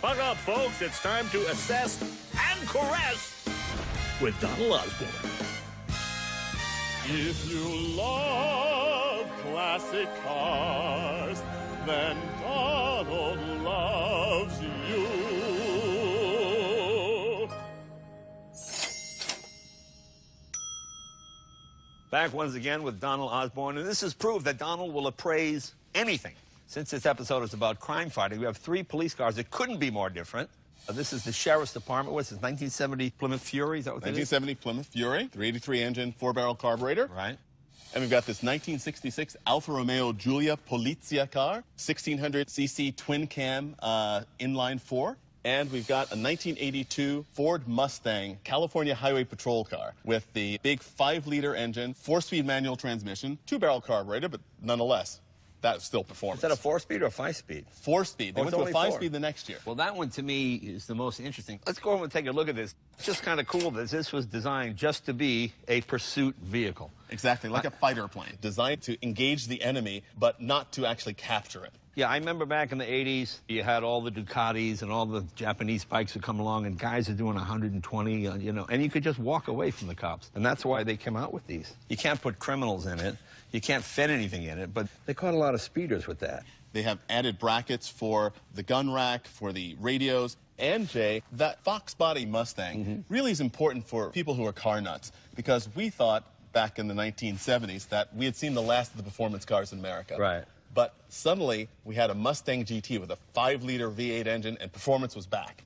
Buck up, folks. It's time to assess and caress with Donald Osborne. If you love classic cars, then Donald loves you. Back once again with Donald Osborne, and this has proved that Donald will appraise anything. Since this episode is about crime fighting, we have 3 police cars that couldn't be more different. This is the Sheriff's Department. What's this, 1970 Plymouth Fury? Is that what it is? 1970 Plymouth Fury, 383 engine, 4-barrel carburetor. Right. And we've got this 1966 Alfa Romeo Giulia Polizia car, 1600cc twin-cam inline 4. And we've got a 1982 Ford Mustang California Highway Patrol car with the big 5-liter engine, 4-speed manual transmission, 2-barrel carburetor, but nonetheless, that's still performance. Is that a 4-speed or a 5-speed? 4-speed. They went to a 5-speed the next year. Well, that one to me is the most interesting. Let's go over and take a look at this. It's just kind of cool that this was designed just to be a pursuit vehicle. Exactly, like a fighter plane, designed to engage the enemy, but not to actually capture it. Yeah, I remember back in the 80s, you had all the Ducatis and all the Japanese bikes would come along, and guys are doing 120, you know, and you could just walk away from the cops. And that's why they came out with these. You can't put criminals in it. You can't fit anything in it, but they caught a lot of speeders with that. They have added brackets for the gun rack, for the radios, and Jay, that Fox body Mustang really is important for people who are car nuts, because we thought back in the 1970s that we had seen the last of the performance cars in America. Right. But suddenly, we had a Mustang GT with a 5-liter V8 engine, and performance was back.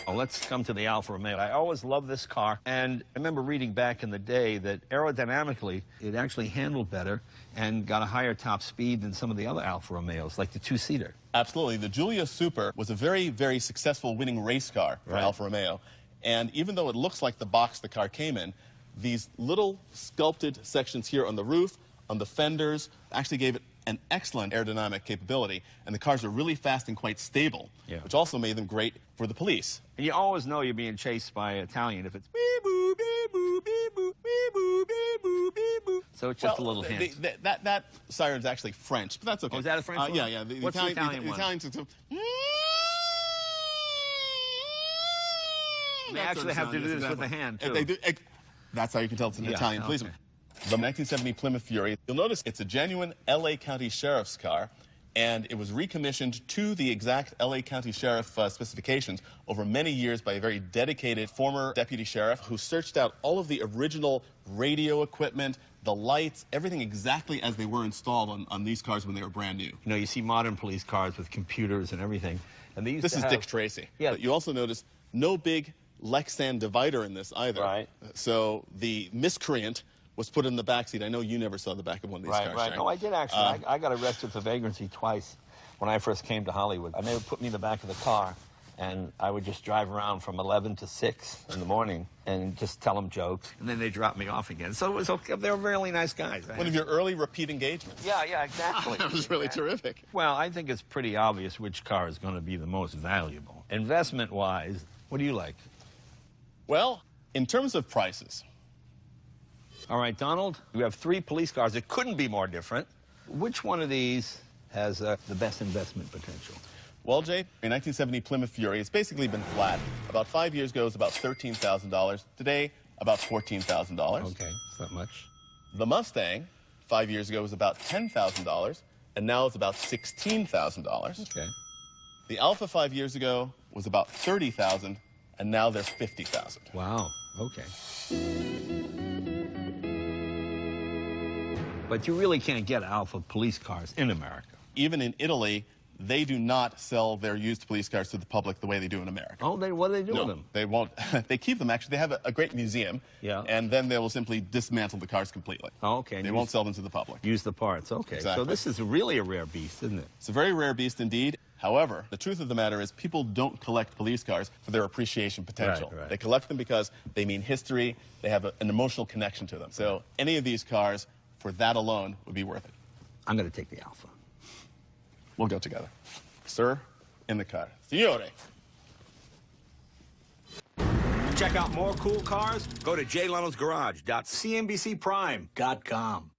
Oh, let's come to the Alfa Romeo. I always loved this car, and I remember reading back in the day that aerodynamically, it actually handled better and got a higher top speed than some of the other Alfa Romeos, like the 2-seater. Absolutely. The Giulia Super was a very, very successful winning race car for Alfa Romeo. And even though it looks like the box the car came in, these little sculpted sections here on the roof, on the fenders, actually gave it an excellent aerodynamic capability, and the cars are really fast and quite stable, which also made them great for the police. And you always know you're being chased by an Italian if it's beep-boo, beep-boo, beep-boo, beep-boo, beep-boo, beep-boo. So it's just a little hint. That siren's actually French, but that's okay. Oh, is that a French one? Yeah, yeah. What's the Italian one? The Italians... They actually have to do this with the hand, too. They do. That's how you can tell it's an Italian policeman. The 1970 Plymouth Fury, you'll notice it's a genuine L.A. County Sheriff's car, and it was recommissioned to the exact L.A. County Sheriff specifications over many years by a very dedicated former deputy sheriff who searched out all of the original radio equipment, the lights, everything exactly as they were installed on these cars when they were brand new. You know, you see modern police cars with computers and everything, and these. This is Dick Tracy. Yeah. But you also notice no big Lexan divider in this either. Right. So the miscreant was put in the backseat. I know you never saw the back of one of these cars. Right. No, I did actually. I got arrested for vagrancy twice when I first came to Hollywood. They would put me in the back of the car, and I would just drive around from 11 to 6 in the morning and just tell them jokes, and then they drop me off again. So it was okay. They were really nice guys. One of your early repeat engagements. Yeah, exactly. That was really terrific. Well, I think it's pretty obvious which car is going to be the most valuable. Investment-wise, what do you like? Well, in terms of prices. All right, Donald, we have 3 police cars that couldn't be more different. Which one of these has the best investment potential? Well, Jay, in 1970 Plymouth Fury, it's basically been flat. About 5 years ago, it was about $13,000. Today, about $14,000. Okay, it's not much. The Mustang, 5 years ago, was about $10,000, and now it's about $16,000. Okay. The Alfa 5 years ago was about $30,000, and now they're $50,000. Wow, okay. But you really can't get Alfa police cars in America. Even in Italy, they do not sell their used police cars to the public the way they do in America. Oh, what do they do with them? They won't. They keep them, actually. They have a great museum. Yeah. And then they will simply dismantle the cars completely. Oh, okay. They won't sell them to the public. Use the parts, okay. Exactly. So this is really a rare beast, isn't it? It's a very rare beast indeed. However, the truth of the matter is people don't collect police cars for their appreciation potential. Right. They collect them because they mean history, they have an emotional connection to them. So any of these cars, for that alone, would be worth it. I'm going to take the Alfa. We'll go together. Sir, in the car. Signore. To check out more cool cars, go to jlenosgarage.cnbcprime.com.